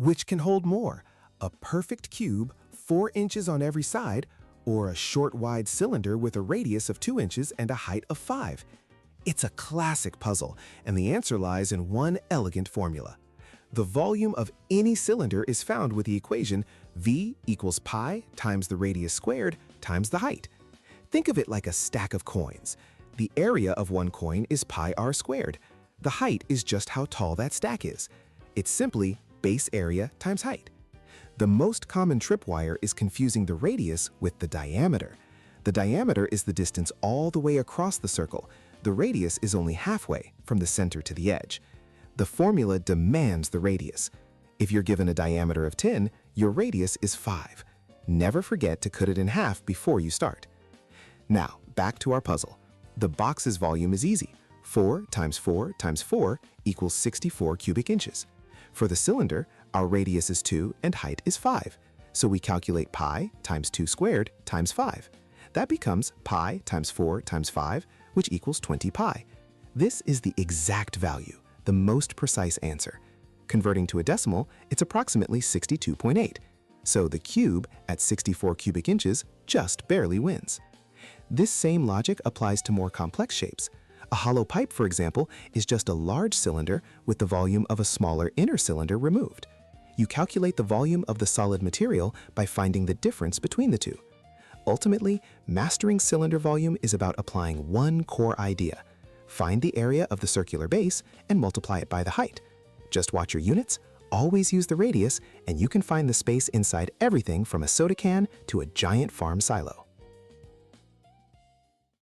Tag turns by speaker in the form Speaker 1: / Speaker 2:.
Speaker 1: Which can hold more, a perfect cube 4 inches on every side, or a short wide cylinder with a radius of 2 inches and a height of 5? It's a classic puzzle, and the answer lies in one elegant formula. The volume of any cylinder is found with the equation V equals pi times the radius squared times the height. Think of it like a stack of coins. The area of one coin is pi r squared. The height is just how tall that stack is. It's simply base area times height. The most common tripwire is confusing the radius with the diameter. The diameter is the distance all the way across the circle. The radius is only halfway, from the center to the edge. The formula demands the radius. If you're given a diameter of 10, your radius is 5. Never forget to cut it in half before you start. Now, back to our puzzle. The box's volume is easy. 4 times 4 times 4 equals 64 cubic inches. For the cylinder, our radius is 2 and height is 5. So we calculate pi times 2 squared times 5. That becomes pi times 4 times 5, which equals 20 pi. This is the exact value, the most precise answer. Converting to a decimal, it's approximately 62.8. So the cube at 64 cubic inches just barely wins. This same logic applies to more complex shapes. A hollow pipe, for example, is just a large cylinder with the volume of a smaller inner cylinder removed. You calculate the volume of the solid material by finding the difference between the two. Ultimately, mastering cylinder volume is about applying one core idea. Find the area of the circular base and multiply it by the height. Just watch your units, always use the radius, and you can find the space inside everything from a soda can to a giant farm silo.